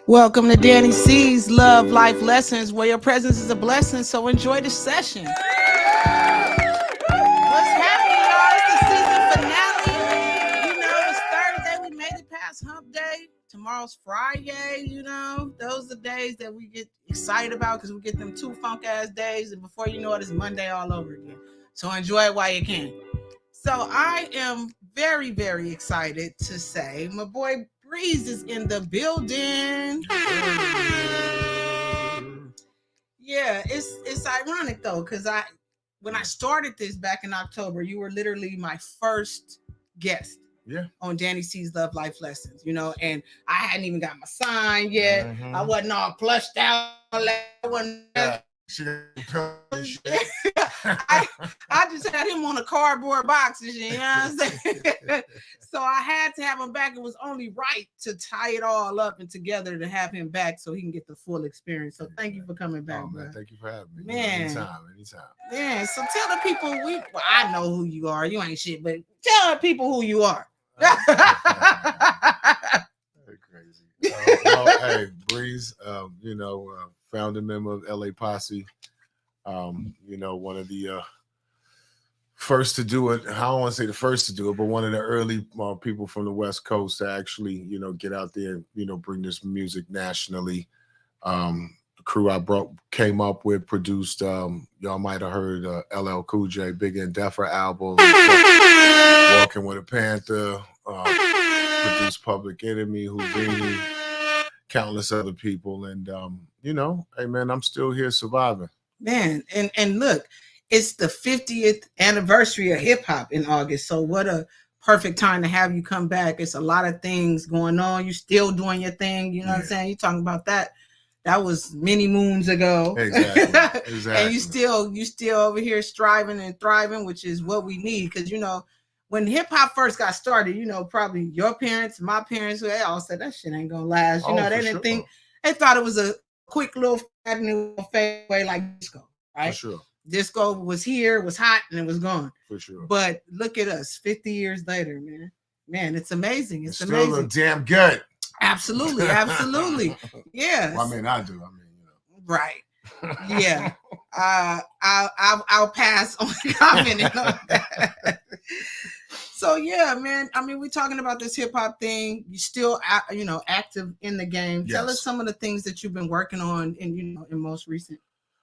Welcome to Danny C's Love Life Lessons, where your presence is a blessing. So enjoy the session. What's happening, y'all? It's the season finale. You know, it's Thursday. We made it past Hump Day. Tomorrow's Friday. You know, those are the days that we get excited about because we get them 2 funk ass days, and before you know it, it's Monday all over again. So enjoy it while you can. So I am very, very excited to say my boy Breeze is in the building. Yeah, it's ironic though, because when I started this back in October, you were literally my first guest. Yeah. On Danny C's Love Life Lessons, you know, and I hadn't even got my sign yet. Mm-hmm. I wasn't all plushed out. I just had him on a cardboard box and shit, you know what I'm saying? So I had to have him back. It was only right to tie it all up and together to have him back so he can get the full experience. So thank you for coming back, man. bro. Thank you for having me. Man. Anytime. Yeah, so tell the people, I know who you are. You ain't shit, but tell the people who you are. Crazy. Well, hey, Breeze, founding member of LA Posse. One of the first to do it. I don't want to say the first to do it, but one of the early people from the West Coast to actually, get out there, bring this music nationally. The crew I came up with, produced, y'all might have heard LL Cool J, Big and Deffer album, Walking with a Panther, produced Public Enemy, Houdini, countless other people. And, hey, man, I'm still here surviving. Man, and look, it's the 50th anniversary of hip hop in August. So what a perfect time to have you come back. It's a lot of things going on. You're still doing your thing. You know what I'm saying? You're talking about that. That was many moons ago. Exactly. And you still over here striving and thriving, which is what we need. Because, when hip hop first got started, probably your parents, my parents, they all said that shit ain't gonna last. They didn't think, they thought it was a quick little fad and fade away like disco, right? For sure. Disco was here, was hot, and it was gone. For sure. But look at us, 50 years later, man. Man, it's amazing. It's still amazing. Look damn good. Absolutely. Yeah. Well, I do. Right. Yeah. I'll pass on commenting on that. So yeah, man. We're talking about this hip hop thing. You still, active in the game. Yes. Tell us some of the things that you've been working on in most recent.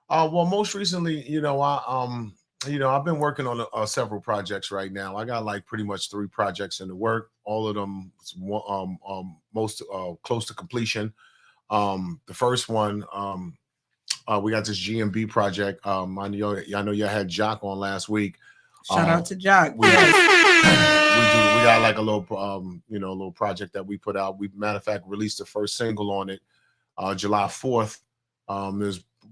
Well, most recently, I've been working on several projects right now. I got like pretty much 3 projects in the work. All of them, most close to completion. The first one, we got this GMB project. I know you had Jock on last week. Shout out to Jock. We got like a little, little project that we put out. We, matter of fact, released the first single on it, July 4th.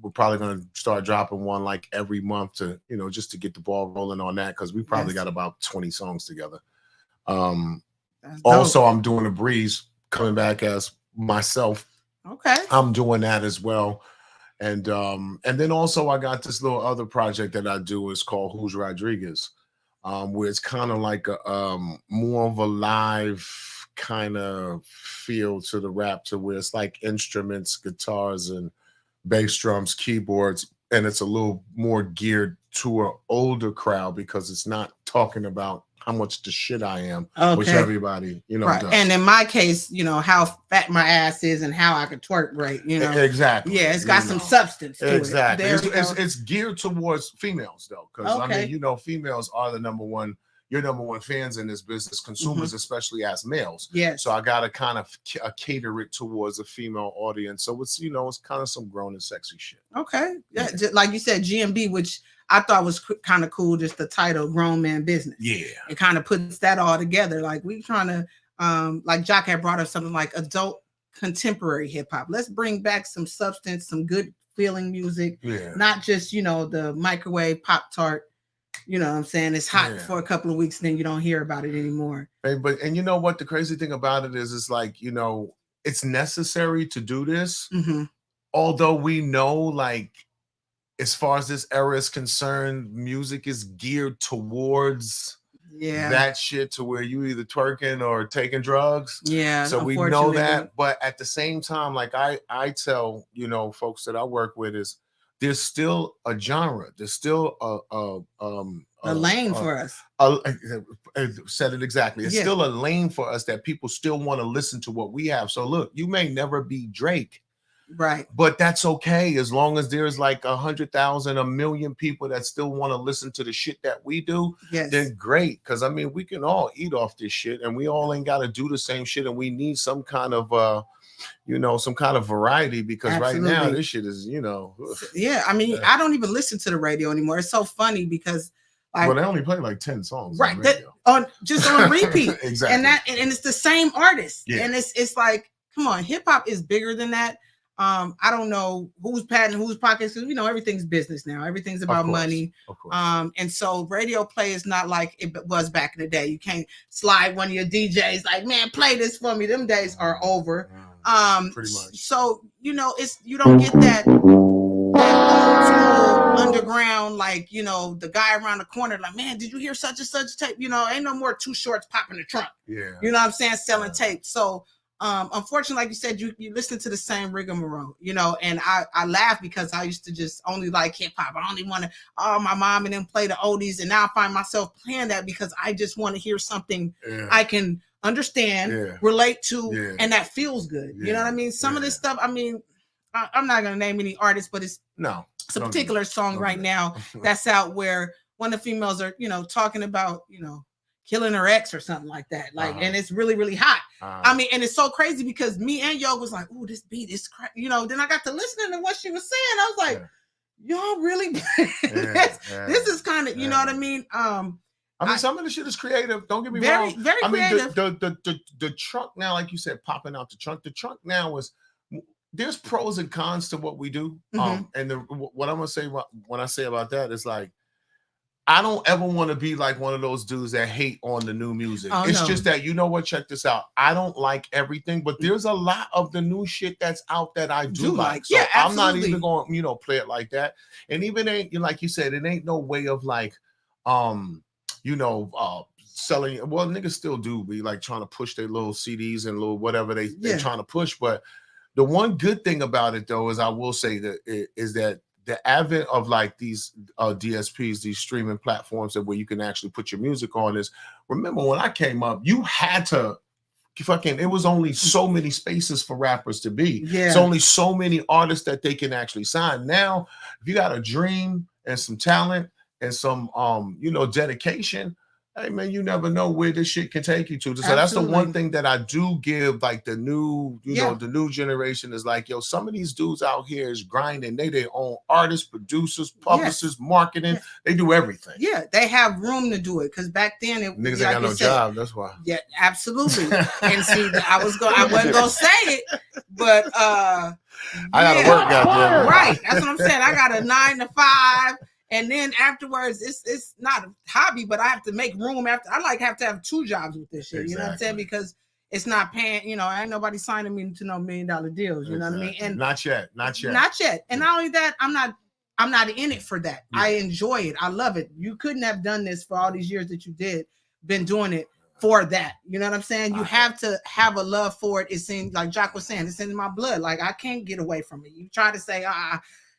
We're probably going to start dropping one like every month to, just to get the ball rolling on that, because we probably got about 20 songs together. Also, I'm doing a Breeze coming back as myself. Okay. I'm doing that as well. And then also I got this little other project that I do. It's called Who's Rodriguez, where it's kind of like a more of a live kind of feel to the rap, to where it's like instruments, guitars, and bass drums, keyboards, and it's a little more geared to an older crowd, because it's not talking about how much the shit I am, which everybody, right. does. And in my case, how fat my ass is and how I could twerk great, Exactly. Yeah, it's got some substance to exactly. it. It's geared towards females though, because females are the number one fans in this business, consumers, especially as males. Yeah. So I gotta kind of cater it towards a female audience. So it's it's kind of some grown and sexy shit. Okay. Yeah. Like you said, GMB, which I thought was kind of cool, just the title, Grown Man Business. Yeah. It kind of puts that all together. Like we trying to, like Jock had brought up something like adult contemporary hip hop. Let's bring back some substance, some good feeling music. Yeah. Not just, the microwave Pop Tart. You know what I'm saying? It's hot for a couple of weeks, then you don't hear about it anymore. And you know what? The crazy thing about it is like, it's necessary to do this. Mm-hmm. Although we know, like, as far as this era is concerned, music is geared towards that shit to where you either twerking or taking drugs. Yeah. So we know that. But at the same time, like I tell, you know, folks that I work with is there's still a genre. There's still a lane for us. Said it exactly. It's still a lane for us that people still want to listen to what we have. So look, you may never be Drake. Right. But that's okay as long as there's like 100,000, 1 million people that still want to listen to the shit that we do. Yes. Then great. Because I mean, we can all eat off this shit and we all ain't got to do the same shit. And we need some kind of you know, some kind of variety because right now this shit is, you know. Yeah. I mean, I don't even listen to the radio anymore. It's so funny because well, they only play like 10 songs. Right. On repeat. Exactly. And it's the same artist. Yeah. And it's like, come on, hip hop is bigger than that. I don't know who's patting whose pockets, because you know everything's business now. Everything's about money. Of course. And so radio play is not like it was back in the day. You can't slide one of your DJs like, man, play this for me. Them days are over. Pretty much. So you know, you don't get that old school underground, like, you know, the guy around the corner, like, man, did you hear such and such tape? You know, ain't no more Too Shorts popping the trunk. Yeah. You know what I'm saying? Selling tape. So unfortunately, like you said, you listen to the same rigmarole, you know, and I laugh because I used to just only like hip hop. I only want to, my mom and them play the oldies. And now I find myself playing that because I just want to hear something I can understand, relate to, and that feels good. You know what I mean? Some of this stuff, I mean, I'm not going to name any artists, but it's a particular song right now that's out where one of the females are, you know, talking about, you know, killing her ex or something like that. Like, and it's really, really hot. I mean, and it's so crazy because me and Yo was like, oh, this beat is crazy. You know, then I got to listening to what she was saying. I was like, y'all really, this is kind of, you know what I mean? I mean, some of the shit is creative. Don't get me wrong. Very creative. I mean, the trunk now, like you said, popping out the trunk. The trunk now is, there's pros and cons to what we do. And what I'm gonna say when I say about that is like, I don't ever want to be like one of those dudes that hate on the new music. It's just that, you know what, check this out. I don't like everything, but there's a lot of the new shit that's out that I do like. So I'm not even going to, you know, play it like that. And even ain't, like you said, it ain't no way of like, you know, selling. Well, niggas still do be like trying to push their little CDs and little whatever they're trying to push. But the one good thing about it though, is I will say that is that the advent of like these DSPs, these streaming platforms that where you can actually put your music on is, remember when I came up, you had to it was only so many spaces for rappers to be. It's only so many artists that they can actually sign. Now, if you got a dream and some talent and some you know, dedication, hey man, you never know where this shit can take you to. So that's the one thing that I do give like the new, you know, the new generation is like, yo, some of these dudes out here is grinding. They their own artists, producers, publicists, marketing. They do everything. Yeah, they have room to do it because back then it niggas ain't got no job. That's why. Yeah, absolutely. And see, I wasn't gonna say it, but I gotta work out there. Right. That's what I'm saying. I got a 9 to 5. And then afterwards, it's not a hobby, but I have to make room after. I have to have 2 jobs with this shit. You know what I'm saying? Because it's not paying. You know, ain't nobody signing me to no $1 million deals. You know what I mean? And not yet. And not only that, I'm not in it for that. I enjoy it. I love it. You couldn't have done this for all these years that you been doing it for that. You know what I'm saying? You have to have a love for it. It seems like Jock was saying, it's in my blood. Like I can't get away from it. You try to say,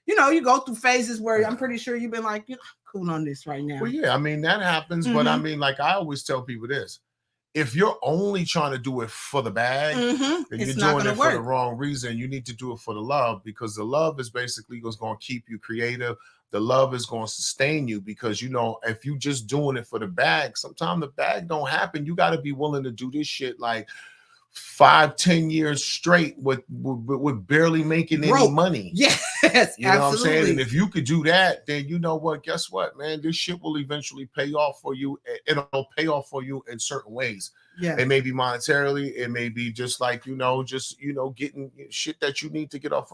you know, you go through phases where I'm pretty sure you've been like, you know, cool on this right now. Well, yeah, I mean, that happens. But I mean, like I always tell people this, if you're only trying to do it for the bag, then you're doing it for the wrong reason. You need to do it for the love, because the love is basically what's going to keep you creative. The love is going to sustain you, because, you know, if you just doing it for the bag, sometimes the bag don't happen. You got to be willing to do this shit like 5-10 years straight with barely making any money. Yes, you know what I'm saying? And if you could do that, then you know what? Guess what, man? This shit will eventually pay off for you. It'll pay off for you in certain ways. Yeah, it may be monetarily. It may be just like, you know, getting shit that you need to get off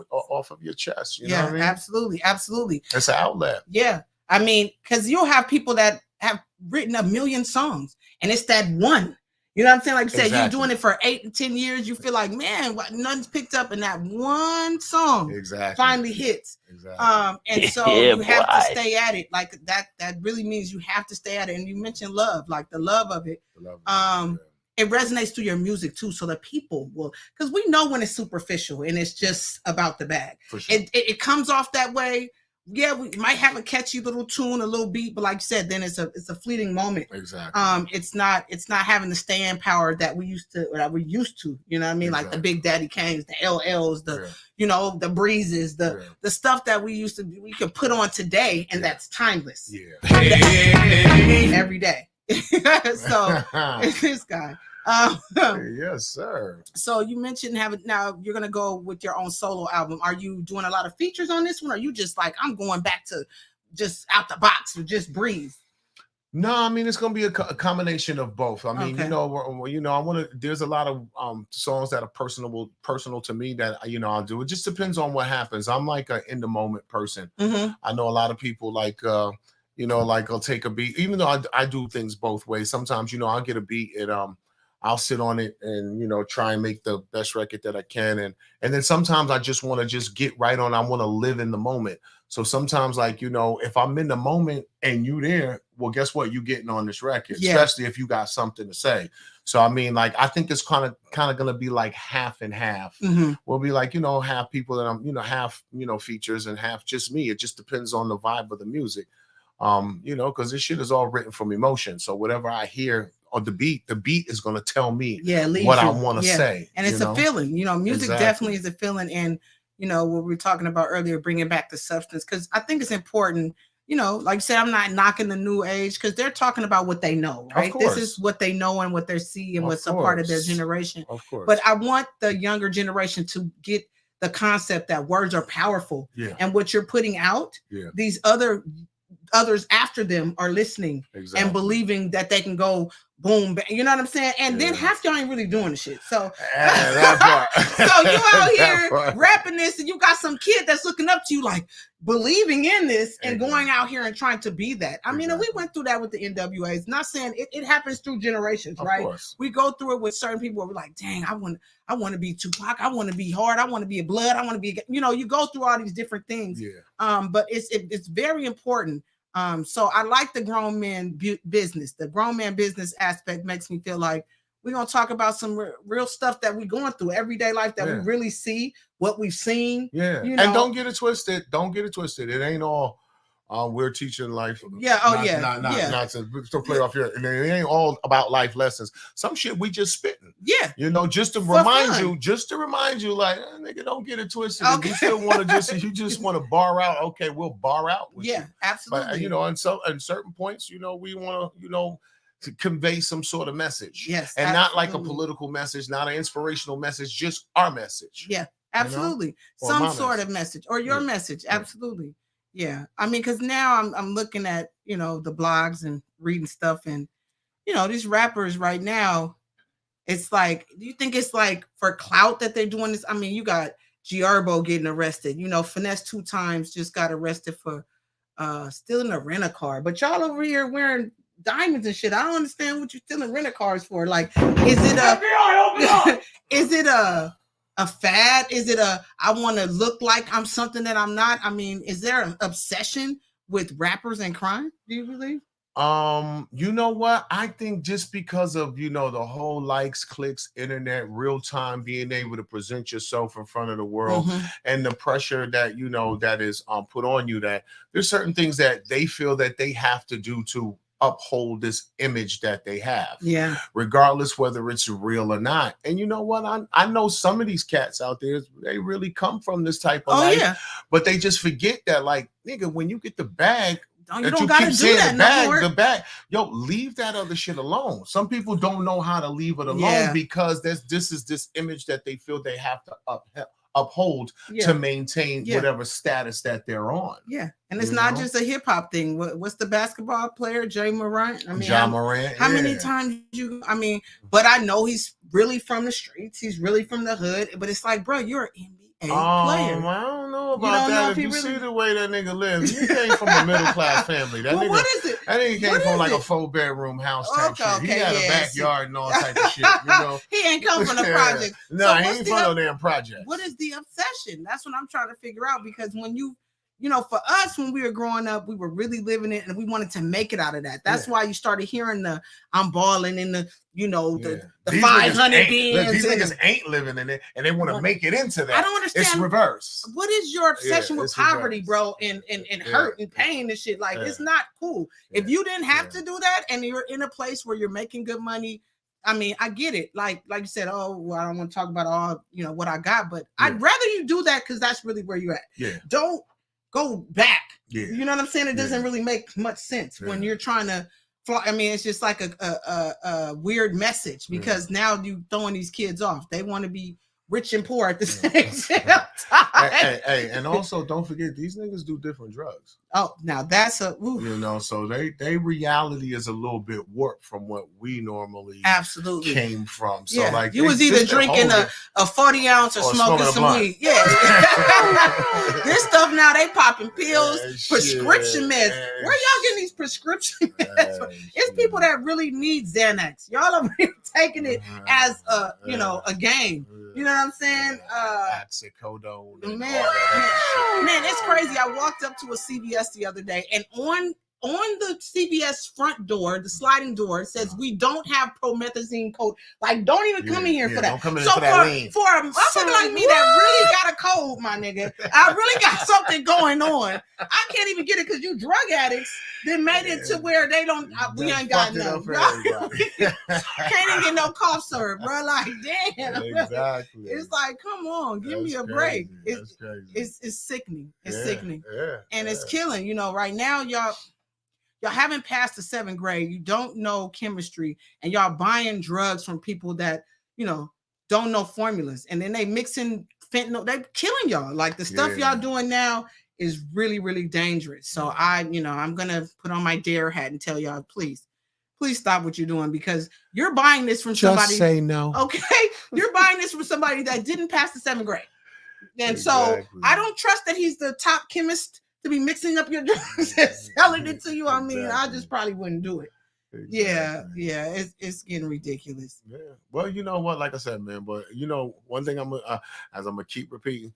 of your chest. You know what I mean? Absolutely. It's an outlet. Yeah, I mean, because you'll have people that have written 1 million songs, and it's that one. You know what I'm saying? Like you said, Exactly. you're doing it for 8 and 10 years. You feel like, man, nothing's picked up, and that one song finally hits. And so you have to stay at it. Like that really means you have to stay at it. And you mentioned love, like the love of it. It resonates through your music too, so that people will, because we know when it's superficial and it's just about the bag. For sure. It comes off that way. Yeah, we might have a catchy little tune, a little beat, but like you said, then it's a fleeting moment. Exactly. It's not having the staying power that we used to. You know what I mean? Exactly. Like the Big Daddy Kanes, the LLs, the breezes, the stuff that we could put on today, and that's timeless. Yeah. Every day. So this guy. Yes, sir. So you mentioned now you're gonna go with your own solo album. Are you doing a lot of features on this one? Or are you just like, I'm going back to just out the box or just breathe? No, I mean, it's gonna be a combination of both. I mean, I want to. There's a lot of songs that are personal to me that I'll do. It just depends on what happens. I'm like an in the moment person. Mm-hmm. I know a lot of people like like I'll take a beat, even though I do things both ways. Sometimes I'll get a beat and I'll sit on it and try and make the best record that I can, and then sometimes I just want to just get right on. I want to live in the moment. So sometimes, like if I'm in the moment and you there, well, guess what? You getting on this record, especially if you got something to say. So I mean, like I think it's kind of gonna be like half and half. Mm-hmm. We'll be like half people that I'm half features and half just me. It just depends on the vibe of the music, because this shit is all written from emotion. So whatever I hear. Or the beat is going to tell me what I want to say. And it's a feeling, music definitely is a feeling. And, what we were talking about earlier, bringing back the substance, because I think it's important, like you said, I'm not knocking the new age because they're talking about what they know, right? This is what they know and what they see and what's a part of their generation. Of course. But I want the younger generation to get the concept that words are powerful. Yeah. And what you're putting out, these others after them are listening and believing that they can go boom, you know what I'm saying? And then half y'all ain't really doing the shit. So, so you out here rapping this, and you got some kid that's looking up to you, like believing in this and going out here and trying to be that. I mean, and we went through that with the NWAs. Not saying it happens through generations, right? We go through it with certain people where we're like, dang, I want to be Tupac. I want to be hard. I want to be a blood. I want to be, you go through all these different things. Yeah. But it's very important. So I like the grown man business. The grown man business aspect makes me feel like we're going to talk about some real stuff that we're going through everyday life that we really see, what we've seen. Yeah. And don't get it twisted. It ain't all we're teaching life. Yeah. Not to play off here. And it ain't all about life lessons. Some shit we just spitting. Yeah. Just to remind you, like, nigga, don't get it twisted. Okay. You still want to you just want to bar out. Okay, we'll bar out with you. Absolutely. But, at certain points, we want to convey some sort of message. Yes. And not like a political message, not an inspirational message, just our message. Yeah, absolutely. Some sort of message or your message. Absolutely. Yeah. I mean, because now I'm looking at, the blogs and reading stuff, and, these rappers right now, it's like, do you think it's like for clout that they're doing this? I mean, you got Giorbo getting arrested, Finesse 2 times just got arrested for stealing a rent-a-car, but y'all over here wearing diamonds and shit. I don't understand what you're stealing rent-a-cars for. Like, is it a fad? Is it I want to look like I'm something that I'm not? I mean, is there an obsession with rappers and crime? Do you believe? You know what? I think just because of, the whole likes, clicks, internet, real time, being able to present yourself in front of the world, and the pressure that, that is put on you, that there's certain things that they feel that they have to do to uphold this image that they have, regardless whether it's real or not. And you know what, I know some of these cats out there, they really come from this type of life, but they just forget that, like, nigga, when you get the bag, you don't gotta do that no more. The bag, leave that other shit alone. Some people don't know how to leave it alone because this is this image that they feel they have to uphold to maintain whatever status that they're on. Yeah. And it's not just a hip hop thing. What's the basketball player, Jay Morant? I mean, Ja Morant. How many times but I know he's really from the streets. He's really from the hood. But it's like, bro, you're an NBA player. I don't know about that. If you see the way that nigga lives, he came from a middle class family. That nigga, what is it? That nigga came from like a 4-bedroom house type shit. He had a backyard and all type of shit. You know, he ain't come from the project. No, he ain't from no damn project. What is the obsession? That's what I'm trying to figure out, because when you know, for us, when we were growing up, we were really living it and we wanted to make it out of that. That's why you started hearing the I'm balling in the, you know, the 500 beans. These niggas ain't living in it and they want to make it into that. I don't understand. It's reverse. What is your obsession with poverty, bro, and hurt and pain and shit? Like, it's not cool. If you didn't have to do that and you're in a place where you're making good money, I mean, I get it. Like you said, oh, well, I don't want to talk about all, you know, what I got, but I'd rather you do that because that's really where you're at. Yeah. Don't go back. Yeah. You know what I'm saying? It doesn't really make much sense when you're trying to fly. I mean, it's just like a weird message, because now you throwing these kids off. They want to be rich and poor at the same time. Hey, and also don't forget, these niggas do different drugs. Oh, now that's you know, so they reality is a little bit warped from what we normally came from. So like you was either drinking a 40 ounce or smoking some weed. Yeah. This stuff now, they popping pills, prescription meds. Where y'all getting these prescription meds? It's people that really need Xanax. Y'all are really taking it as a, you know, a game. You know what I'm saying? Oxycodone. Man, it's crazy. I walked up to a CVS the other day, and on the CVS front door, the sliding door, it says we don't have promethazine code. Like, don't even come in here for that. Don't come in so for that lean. For a motherfucker like me that really got a code, my nigga, I really got something going on. I can't even get it because you drug addicts then made it to where they don't. We ain't got nothing. Can't even get no cough syrup, bro. Like, damn. Exactly. It's like, come on, give me a break. It's sickening. It's sickening. And it's killing. You know, right now, y'all haven't passed the 7th grade. You don't know chemistry, and y'all buying drugs from people that, you know, don't know formulas. And then they mixing fentanyl. They killing y'all. Like, the stuff y'all doing now is really, really dangerous. So I'm going to put on my dare hat and tell y'all, please stop what you're doing, because you're buying this from somebody. Just say no. Okay. You're buying this from somebody that didn't pass the 7th grade. And so I don't trust that he's the top chemist to be mixing up your drugs and selling it to you. I mean, I just probably wouldn't do it. Exactly. Yeah, it's getting ridiculous. Yeah. Well, you know what? Like I said, man, but you know, one thing I'm gonna keep repeating,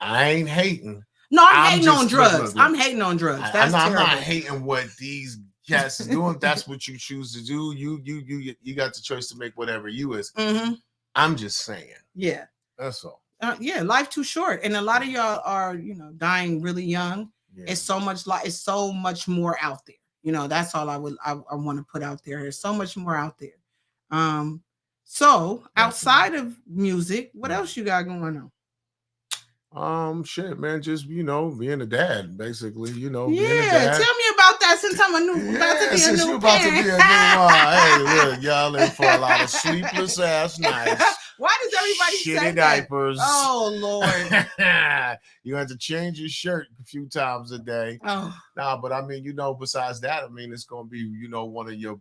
I ain't hating. No, I'm hating on drugs. I'm hating on drugs. I'm not hating what these cats is doing. That's what you choose to do. You got the choice to make whatever you is. Mm-hmm. I'm just saying. Yeah. That's all. Life too short, and a lot of y'all are, you know, dying really young. Yeah. It's so much more out there. You know, that's all I want to put out there. There's so much more out there. So outside of music, what else you got going on? Shit, man, just, you know, being a dad, basically, you know. Yeah, being a dad. Tell me about that, since I'm about to be a new parent. Hey, look, y'all in for a lot of sleepless ass nights. Why does everybody say that? Diapers. Oh, Lord. You have to change your shirt a few times a day. Oh. Nah, but I mean, you know, besides that, I mean, it's going to be, you know, one of your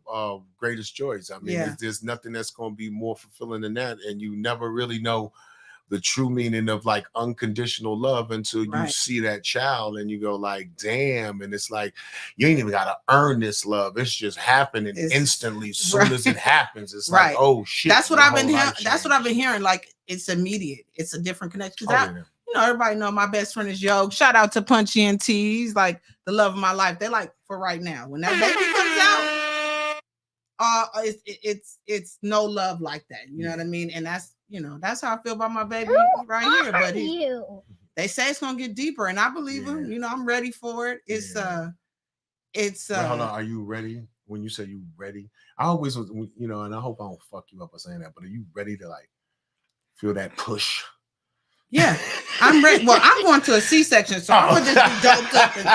greatest joys. I mean, there's nothing that's going to be more fulfilling than that. And you never really know the true meaning of like unconditional love until you see that child and you go like, damn. And it's like, you ain't even got to earn this love. It's just happening instantly. As soon as it happens, it's like, oh shit. That's what I've been hearing. That's what I've been hearing. Like, it's immediate. It's a different connection. You know, everybody know my best friend is Yo. Shout out to PunchEntertainment. He's like the love of my life. They're like, for right now, when that baby comes out, it's no love like that. You know what I mean? And that's, you know, that's how I feel about my baby right here. But they say it's gonna get deeper, and I believe him. You know, I'm ready for it. It's hold on, are you ready? When you say you ready, I always was, you know, and I hope I don't fuck you up by saying that, but are you ready to like feel that push? Yeah, I'm ready. Well, I'm going to a C-section, so I'm gonna just be doped up and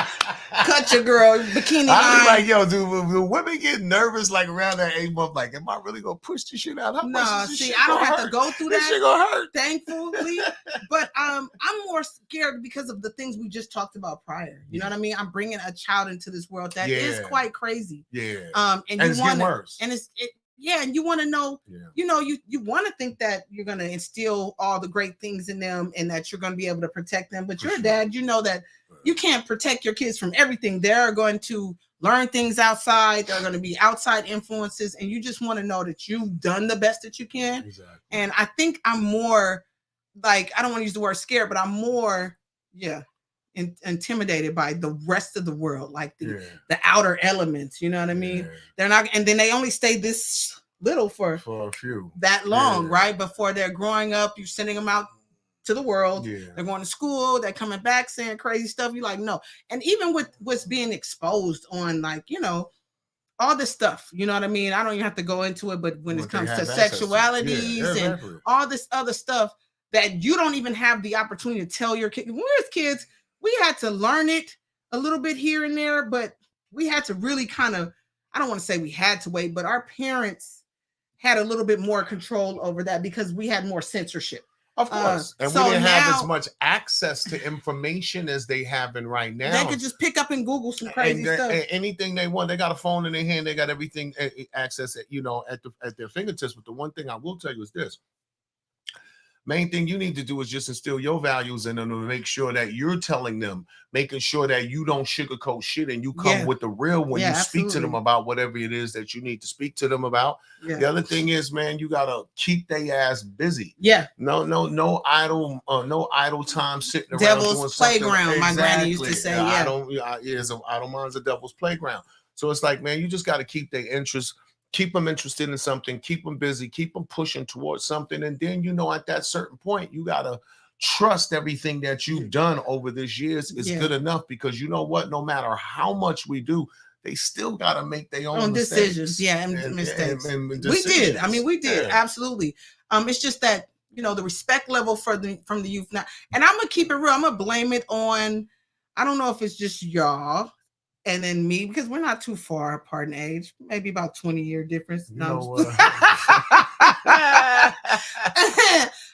cut your girl bikini line. I'm like, yo, do women get nervous like around that 8 month? Like, am I really gonna push this shit out? No, see, I don't have to go through that. This shit gonna hurt, thankfully. But I'm more scared because of the things we just talked about prior. You know what I mean? I'm bringing a child into this world that is quite crazy. Yeah. And it's getting worse. And Yeah, and you want to know, Yeah. you know, you want to think that you're going to instill all the great things in them and that you're going to be able to protect them. But For you're a sure. dad, you know that you can't protect your kids from everything. They're going to learn things outside. There are going to be outside influences. And you just want to know that you've done the best that you can. Exactly. And I think I'm more like, I don't want to use the word scared, but I'm more, intimidated by the rest of the world, like the outer elements, you know what I mean? They're not, and then they only stay this little for a few that long, right? Before they're growing up, you're sending them out to the world. They're going to school, they're coming back saying crazy stuff. You're like, no. And even with what's being exposed on, like, you know, all this stuff, you know what I mean? I don't even have to go into it, but when it comes to sexualities and all this other stuff that you don't even have the opportunity to tell your kids. When we were kids, we had to learn it a little bit here and there, but we had to really kind of, I don't want to say we had to wait, but our parents had a little bit more control over that because we had more censorship. Of course. And so we didn't have as much access to information as they have in right now. They could just pick up and Google some crazy stuff. Anything they want. They got a phone in their hand. They got everything access at, you know, at their fingertips. But the one thing I will tell you is this. Main thing you need to do is just instill your values in them to make sure that you're telling them, making sure that you don't sugarcoat shit and you come with the real when you speak to them about whatever it is that you need to speak to them about. The other thing is, man, you gotta keep their ass busy. No idle time sitting around. Devil's playground, my granny used to say. I don't mind the devil's playground. So it's like, man, you just gotta keep their interest. Keep them interested in something, keep them busy, keep them pushing towards something. And then, you know, at that certain point, you got to trust everything that you've done over this years is good enough, because you know what, no matter how much we do, they still got to make their own decisions. And mistakes. And we did. I mean, we did. Absolutely. It's just that, you know, the respect level from the youth now. And I'm going to keep it real. I'm going to blame it on, I don't know if it's just y'all and then me, because we're not too far apart in age, maybe about 20-year difference. No.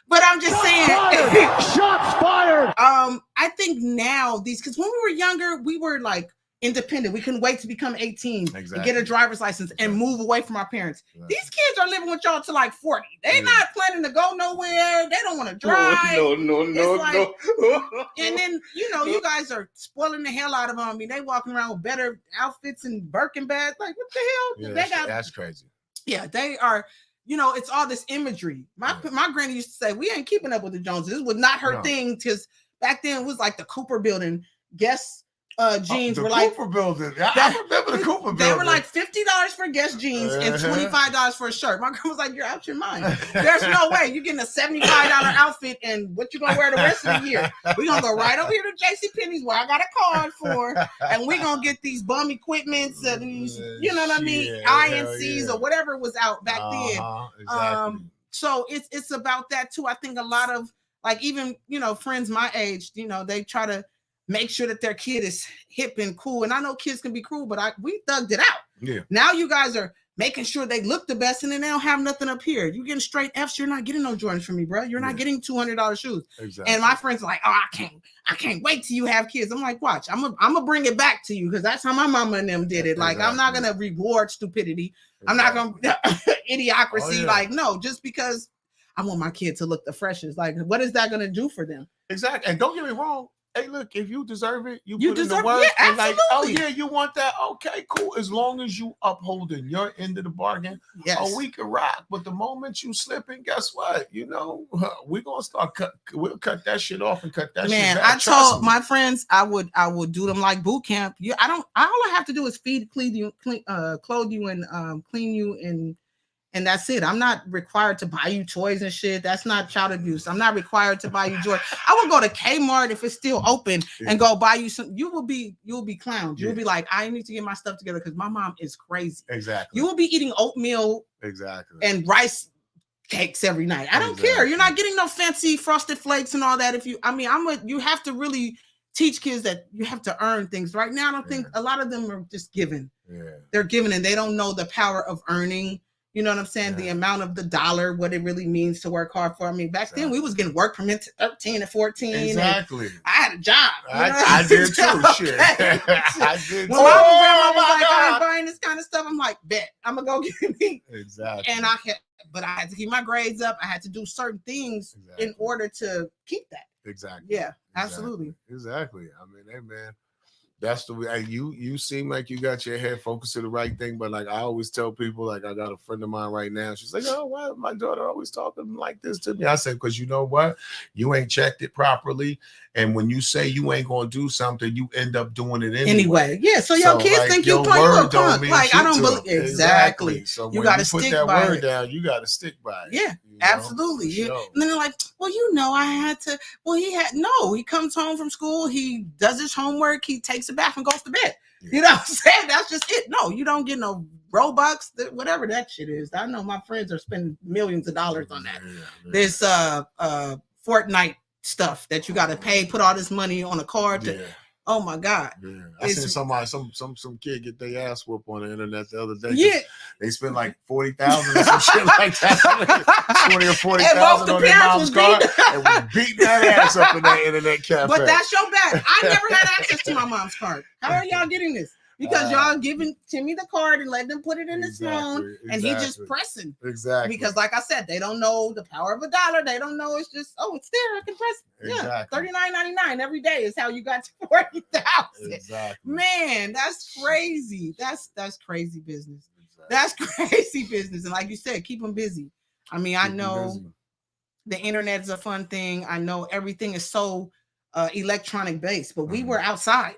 But I'm just saying. Shots fired. I think now because when we were younger, we were like independent. We couldn't wait to become 18 and get a driver's license and move away from our parents. These kids are living with y'all to like 40. They're not planning to go nowhere. They don't want to drive. No. And then, you know, you guys are spoiling the hell out of them. I mean, they walking around with better outfits and Birkin bags. Like, what the hell? That's crazy. Yeah, they are. You know, it's all this imagery. My granny used to say, we ain't keeping up with the Joneses. This was not her thing, because back then it was like the Cooper building. Guess jeans were like Cooper building. I remember the Cooper building. They were like $50 for Guess jeans and $25 for a shirt. My girl was like, "You're out your mind. There's no way you're getting a $75 outfit and what you gonna wear the rest of the year. We're gonna go right over here to JCPenney's where I got a card for, and we're gonna get these bum equipments and these, you know what I mean, INCs or whatever was out back then." Exactly. So it's about that too. I think a lot of, like, even, you know, friends my age, you know, they try to make sure that their kid is hip and cool. And I know kids can be cruel, but we thugged it out. Yeah. Now you guys are making sure they look the best, and then they don't have nothing up here. You're getting straight F's. You're not getting no Jordans from me, bro. You're not getting $200 shoes. Exactly. And my friends are like, "Oh, I can't wait till you have kids." I'm like, watch, I'm gonna bring it back to you, because that's how my mama and them did it. Like, I'm not gonna reward stupidity. I'm not gonna idiocracy. Like, no, just because I want my kid to look the freshest. Like, what is that gonna do for them? Exactly. And don't get me wrong. Hey, look, if you deserve it, you put deserve in the work. Yeah, and like, absolutely. oh yeah, you want that? Okay, cool. As long as you upholding your end of the bargain, we can rock. But the moment you slipping, guess what? You know, we're gonna start we'll cut that shit off and cut that shit back. I told my friends I would do them like boot camp. All I have to do is feed, clothe you, and clean you, and that's it. I'm not required to buy you toys and shit. That's not child abuse. I'm not required to buy you joy. I will go to Kmart if it's still open and go buy you some. You'll be clowned. You'll be like, I need to get my stuff together because my mom is crazy. Exactly. You will be eating oatmeal and rice cakes every night. I don't care. You're not getting no fancy frosted flakes and all that. You have to really teach kids that you have to earn things. Right now, I don't think a lot of them are just given. Yeah. They're given, and they don't know the power of earning. You know what I'm saying? The Yeah. amount of the dollar, what it really means to work hard for. I mean, back then we was getting work permits at 13 and 14. Exactly. I had a job. I did too. Shit. I did too. When my grandma was like, I'm buying this kind of stuff, I'm like, bet I'm gonna go get me. Exactly. And but I had to keep my grades up. I had to do certain things in order to keep that. Exactly. Yeah, absolutely. Exactly. I mean, hey man, that's the way. You seem like you got your head focused to the right thing, but like I always tell people, like I got a friend of mine right now. She's like, "Oh, why my daughter always talking like this to me?" I said, "Because you know what, you ain't checked it properly, and when you say you ain't gonna do something, you end up doing it anyway." Yeah. So your kids like, think you word punk. Like I don't believe exactly. So you got to put stick that by word it. down. You got to stick by it. Yeah. Absolutely. Sure. And then they're like, well, I had to. Well, he comes home from school, he does his homework, he takes a bath and goes to bed. Yeah. You know what I'm saying? That's just it. No, you don't get no Robux, whatever that shit is. I know my friends are spending millions of dollars on that. Yeah. This Fortnite stuff that you got to pay, put all this money on a card. Oh my God! Yeah, I seen somebody, some kid get their ass whooped on the internet the other day. Yeah, they spent like $40,000 or some shit like that, 20 or 40,000 on their mom's card, and was beating that ass up in that internet cafe. But that's your bad. I never had access to my mom's card. How are y'all getting this? Because y'all giving Timmy the card and let them put it in his phone, and he just pressing. Exactly. Because, like I said, they don't know the power of a dollar. They don't know it's just it's there. I can press. Exactly. Yeah, $39.99 every day is how you got to 40,000. Exactly. Man, that's crazy. That's crazy business. Exactly. That's crazy business. And like you said, keep them busy. I mean, I know the internet is a fun thing. I know everything is so electronic based, but we were outside.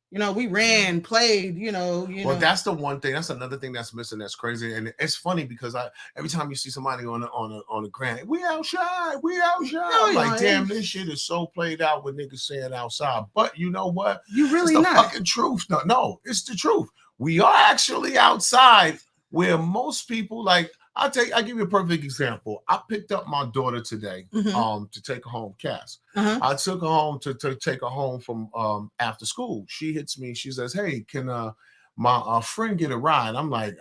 We ran, played, Well, that's the one thing. That's another thing that's missing. That's crazy. And it's funny because every time you see somebody on the ground, we outside. I'm like, damn, this shit is so played out with niggas saying outside. But you know what? You really it's the not. Fucking truth. No, it's the truth. We are actually outside where most people like. I'll give you a perfect example. I picked up my daughter today to take her home, Cass. I took her home to take her home from after school. She hits me. She says, "Hey, can my friend get a ride?" I'm like,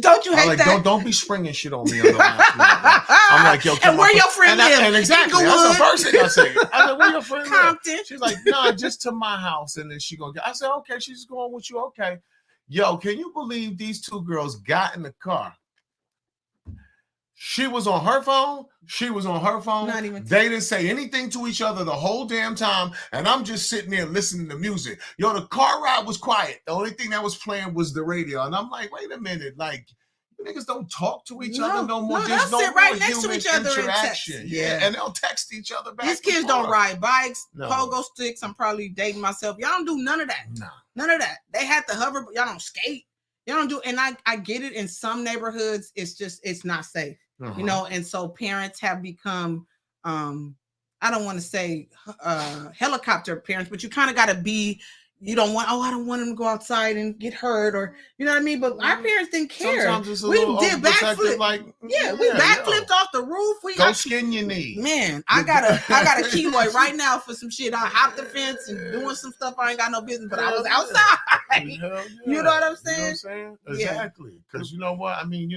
don't you hate that? Don't be springing shit on me. On the last minute. I'm like, yo, and where your friend live? And exactly, that's the first thing I say. I said, where your friend Compton. live? She's like, no, just to my house. And then she gonna get. I said, okay, she's going with you. Okay, yo, can you believe these two girls got in the car? She was on her phone. She was on her phone. Not even. They didn't say anything to each other the whole damn time. And I'm just sitting there listening to music. Yo, the car ride was quiet. The only thing that was playing was the radio. And I'm like, wait a minute. Like, you niggas don't talk to each other no more. There's no sit right next to each other interaction. Yeah. And they'll text each other back. These kids don't ride bikes, pogo sticks. I'm probably dating myself. Y'all don't do none of that. No. None of that. They had to hover. Y'all don't skate. Y'all don't do. And I get it. In some neighborhoods, it's not safe. And so parents have become, I don't want to say helicopter parents, but you kind of got to be, I don't want them to go outside and get hurt or, you know what I mean? But our parents didn't care. We did backflip. We backflipped off the roof. Go skin your knee. Man, I got a keloid right now for some shit. I hopped the fence and doing some stuff I ain't got no business, but I was outside. You know what I'm saying? Exactly. Because you know what? I mean,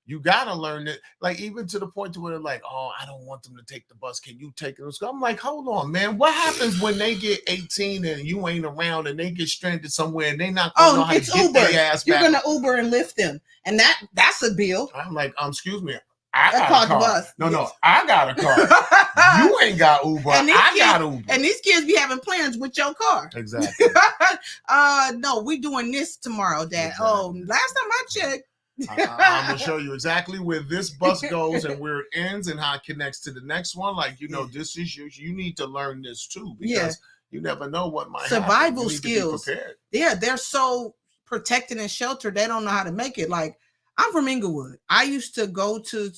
you gotta learn it, like even to the point to where they're like, oh, I don't want them to take the bus. Can you take them? I'm like, hold on, man. What happens when they get 18 and you ain't around and they get stranded somewhere and they not gonna know how to get Uber. Their ass back? You're gonna Uber and lift them, and that's a bill. I'm like, excuse me. I got a car. Bus. No, I got a car. You ain't got Uber. I got Uber. And these kids be having plans with your car. Exactly. No, we doing this tomorrow, Dad. Exactly. Oh, last time I checked. I'm gonna show you exactly where this bus goes and where it ends and how it connects to the next one. Like, this is you need to learn this too, because you never know what might happen. Survival skills. Yeah, they're so protected and sheltered, they don't know how to make it. Like, I'm from Inglewood. I used to go to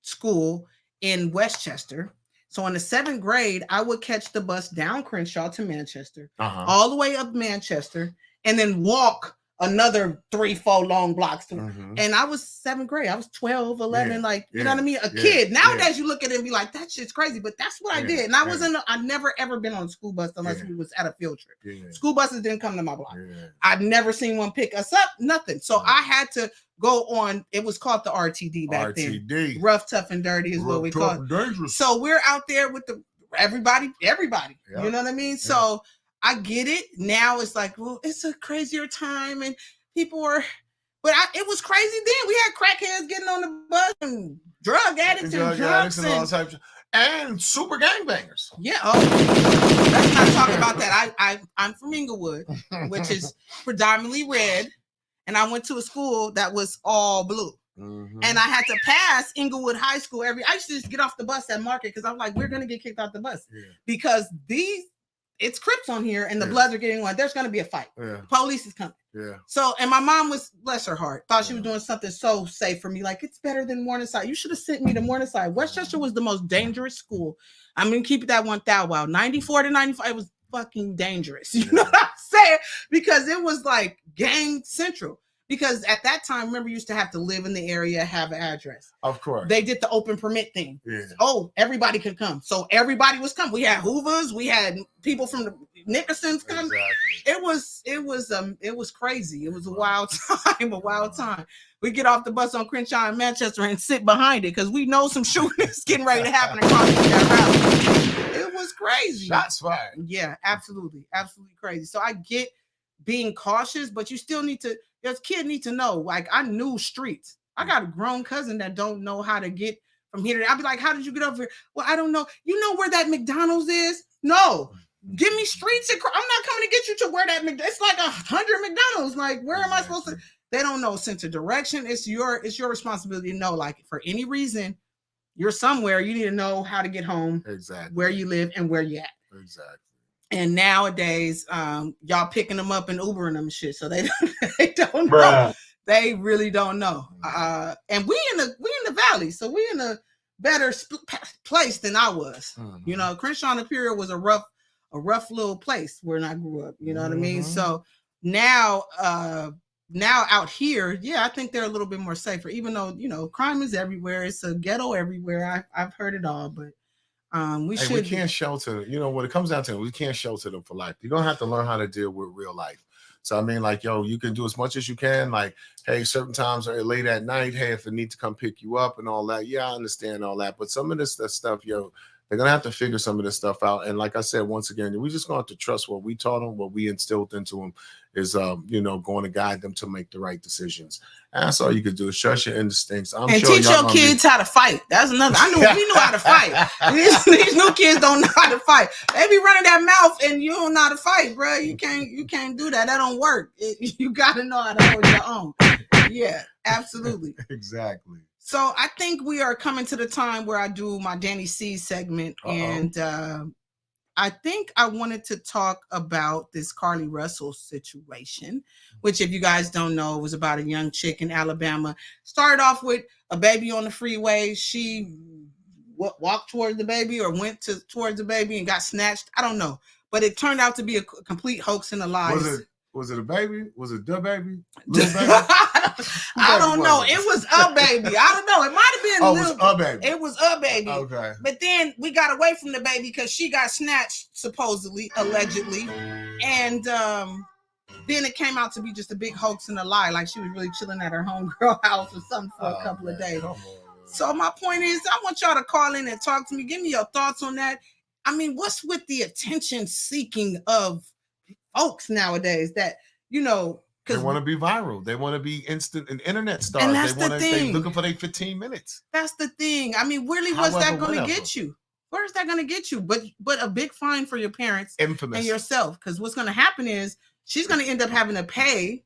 school in Westchester. So in the 7th grade, I would catch the bus down Crenshaw to Manchester, all the way up Manchester, and then walk another 3-4 long blocks. And I was 7th grade. I was 12, 11, like, you know what I mean? A kid. Nowadays you look at it and be like, that shit's crazy, but that's what I did. And I never ever been on a school bus unless we was at a field trip. School buses didn't come to my block. I've never seen one pick us up, nothing. So I had to go on, it was called the RTD back then. Rough, tough, and dirty is what we call it. So we're out there with everybody. You know what I mean? So I get it. Now it's like, well, it's a crazier time and people are, but it was crazy then. We had crackheads getting on the bus and drug addicts and drunks and all types and super gangbangers. Yeah. Oh, let's not talk about that. I'm from Inglewood, which is predominantly red. And I went to a school that was all blue. And I had to pass Inglewood High School I used to just get off the bus at Market because I'm like, we're going to get kicked out the bus because it's Crips on here and the Bloods are getting on. There's going to be a fight. Police is coming. So, and my mom was, bless her heart, thought she was doing something so safe for me. Like, it's better than Morningside. You should have sent me to Morningside. Westchester was the most dangerous school. I'm going to keep it that 1,000. 94 to 95, it was fucking dangerous. You know what I'm saying? Because it was like gang central. Because at that time, remember, you used to have to live in the area, have an address. Of course. They did the open permit thing. Oh, everybody could come. So everybody was coming. We had Hoovers. We had people from the Nickersons come. It was crazy. It was a wild time, We get off the bus on Crenshaw and Manchester and sit behind it because we know some shooting is getting ready to happen across that route. It was crazy. Shots fired. Yeah, absolutely. Absolutely crazy. So I get being cautious, but you still need to, your kid need to know, like, I knew streets. I got a grown cousin that don't know how to get from here to there. I'll be like, how did you get over here? Well, I don't know. You know where that McDonald's is? No. Give me streets. I'm not coming to get you to where that McDonald's. It's like 100 McDonald's. Like, where am I supposed to? They don't know sense of direction. It's your responsibility to know, like, for any reason, you're somewhere, you need to know how to get home, where you live and where you at. And nowadays, y'all picking them up and Ubering them and shit, so they don't know. They really don't know. And we in the valley, so we in a better place than I was. You know, Crenshaw and Imperial was a rough little place where I grew up. You know what I mean? So now out here, I think they're a little bit more safer. Even though, you know, crime is everywhere, it's a ghetto everywhere. I've heard it all, but. We can't shelter, you know, when it comes down to it, we can't shelter them for life. You're going to have to learn how to deal with real life. So, I mean, like, yo, you can do as much as you can. Like, hey, certain times are late at night. Hey, if I need to come pick you up and all that. Yeah, I understand all that. But some of this stuff, yo, they're going to have to figure some of this stuff out. And like I said, once again, we just going to have to trust what we taught them, what we instilled into them is, you know, going to guide them to make the right decisions. And that's all you could do is trust your instincts. And teach your kids how to fight. That's another. We knew how to fight. These new kids don't know how to fight. They be running that mouth and you don't know how to fight, bro. You can't do that. That don't work. You got to know how to hold your own. Yeah, absolutely. Exactly. So I think we are coming to the time where I do my Dani C segment. And I think I wanted to talk about this Carly Russell situation, which, if you guys don't know, was about a young chick in Alabama. Started off with a baby on the freeway. She walked towards the baby or went towards the baby and got snatched. I don't know. But it turned out to be a complete hoax and a lie. Was it a baby? Was it the baby? Little baby? I don't know. It was a baby. I don't know. It might have been it was a baby. It was a baby. Okay. But then we got away from the baby because she got snatched, supposedly, allegedly. And then it came out to be just a big hoax and a lie. Like she was really chilling at her homegirl house or something for a couple of days. So my point is, I want y'all to call in and talk to me. Give me your thoughts on that. I mean, what's with the attention seeking of folks nowadays that, you know, they want to be viral. They want to be instant and internet stars. And that's the thing. They're looking for their 15 minutes. That's the thing. I mean, really, what's that going to get you? Where is that going to get you? But a big fine for your parents and yourself. Because what's going to happen is she's going to end up having to pay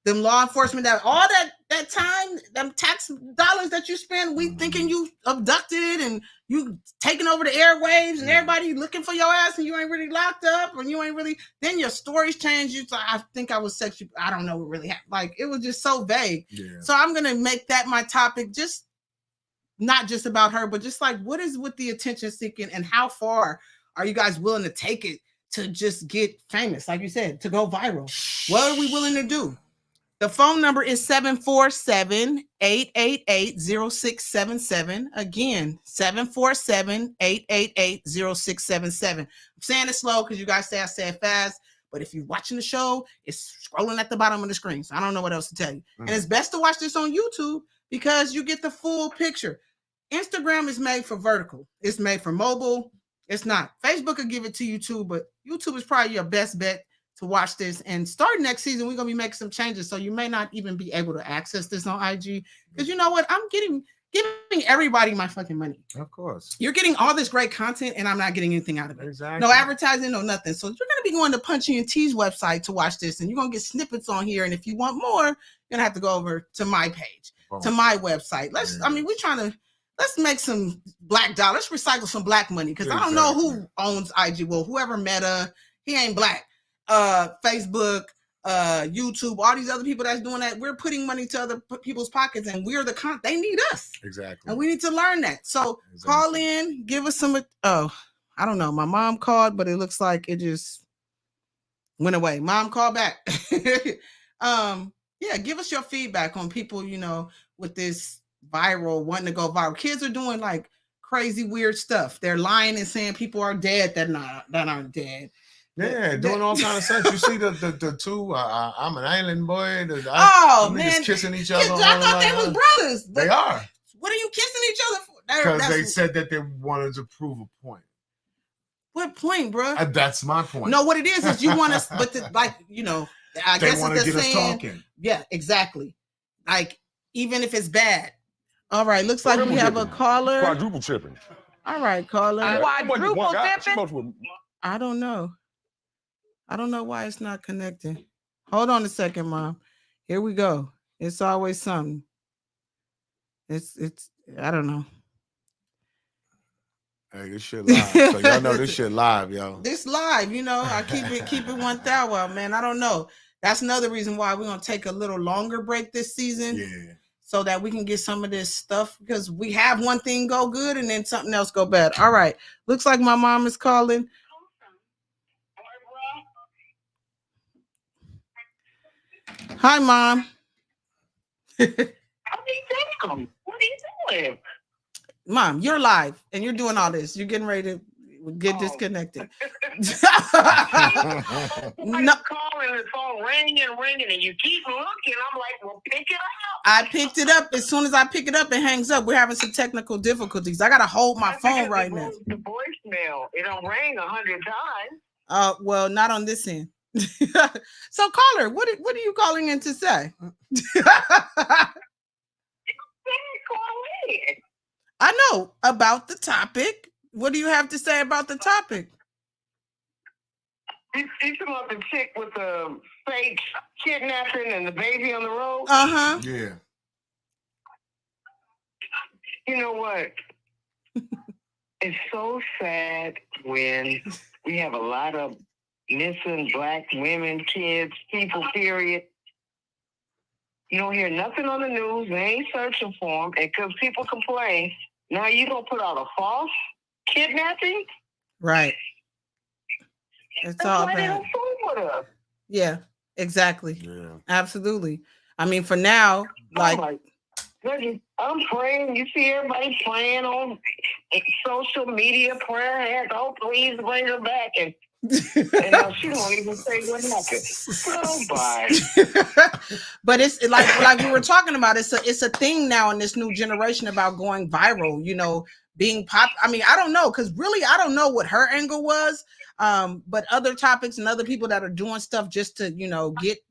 them law enforcement that all that time, them tax dollars that you spend, we thinking you abducted and you taking over the airwaves and everybody looking for your ass and you ain't really locked up and you ain't really, then your stories change. You like, I think I was sexually, I don't know what really happened. Like, it was just so vague. Yeah. So I'm going to make that my topic, just not just about her, but just like, what is with the attention seeking and how far are you guys willing to take it to just get famous, like you said, to go viral. What are we willing to do? The phone number is 747-888-0677. Again, 747-888-0677. I'm saying it slow because you guys say I say it fast, but if you're watching the show, it's scrolling at the bottom of the screen. So I don't know what else to tell you. And it's best to watch this on YouTube because you get the full picture. Instagram is made for vertical. It's made for mobile. It's not. Facebook will give it to you too, but YouTube is probably your best bet to watch this. And starting next season, we're gonna be making some changes, so you may not even be able to access this on IG because you know what? I'm giving everybody my fucking money. Of course, you're getting all this great content, and I'm not getting anything out of it. Exactly. No advertising, no nothing. So you're gonna be going to PunchEntertainment.LLC's website to watch this, and you're gonna get snippets on here. And if you want more, you're gonna have to go over to my page, to my website. Let's make some black dollars. Let's recycle some black money because I don't know who owns IG. Well, whoever Meta, he ain't black. Facebook, YouTube, all these other people that's doing that, we're putting money to other people's pockets, and we're they need us. Exactly. And we need to learn that. So call in, give us some. I don't know. My mom called, but it looks like it just went away. Mom, call back. Yeah, give us your feedback on people, with this wanting to go viral. Kids are doing like crazy weird stuff. They're lying and saying people are dead that aren't dead. Yeah, doing all kind of stuff. You see the two. I'm an island boy. Man, just kissing each other. I thought they was brothers. They are. What are you kissing each other for? Because they said that they wanted to prove a point. What point, bro? That's my point. No, what it is you want us, but I guess want to get us talking. Yeah, exactly. Like even if it's bad. All right, looks like we have a caller. Quadruple tripping. All right, caller. Quadruple tripping. I don't know. I don't know why it's not connecting. Hold on a second, Mom. Here we go. It's always something. It's I don't know. Hey, this shit live. So y'all know this shit live, yo. This live, I keep it 1,000, man. I don't know. That's another reason why we're gonna take a little longer break this season. Yeah. So that we can get some of this stuff because we have one thing go good and then something else go bad. All right. Looks like my mom is calling. Hi, Mom. What are you doing? Mom, you're live and you're doing all this. You're getting ready to get disconnected. No. Calling, the phone ringing, and you keep looking. I'm like, well, pick it up. I picked it up. As soon as I pick it up, it hangs up. We're having some technical difficulties. I gotta hold my phone right now. The voicemail, it don't ring 100 times. Well, not on this end. So, caller, what are you calling in to say? I know about the topic. What do you have to say about the topic? You about the chick with the fake kidnapping and the baby on the road? Uh-huh. Yeah. You know what? It's so sad when we have a lot of missing black women, kids, people, period. You don't hear nothing on the news. They ain't searching for them. And because people complain, now you going to put out a false kidnapping? Right. It's all bad. Yeah, exactly. Yeah. Absolutely. I mean, for now, like... I'm praying. You see everybody praying on social media, prayer hands. Oh, please bring her back. And she won't even say what happened. Oh, bye. But it's like we were talking about. It's a thing now in this new generation about going viral. Being pop. I mean, I don't know because really I don't know what her angle was. But other topics and other people that are doing stuff just to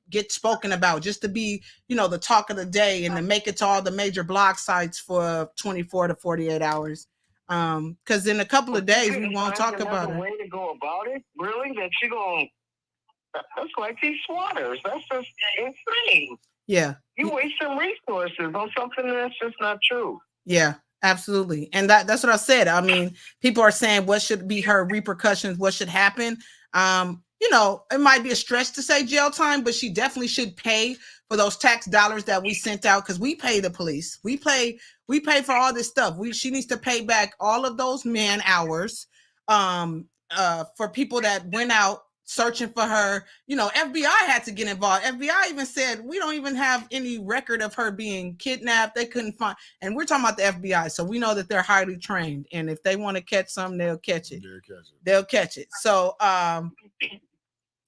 get spoken about, just to be the talk of the day and to make it to all the major blog sites for 24 to 48 hours. Because in a couple of days we won't talk about it. Way to go about it, really? That you going? That's like these swatters. That's just insane. Yeah, you wasting resources on something that's just not true. Yeah, absolutely. And that's what I said. I mean, people are saying what should be her repercussions, what should happen. It might be a stretch to say jail time, but she definitely should pay for those tax dollars that we sent out because we pay the police. We pay for all this stuff. She needs to pay back all of those man hours. for people that went out searching for her. You know, FBI had to get involved. FBI even said, we don't even have any record of her being kidnapped. They couldn't find, and we're talking about the FBI. So we know that they're highly trained. And if they want to catch something, they'll catch it. They'll catch it. So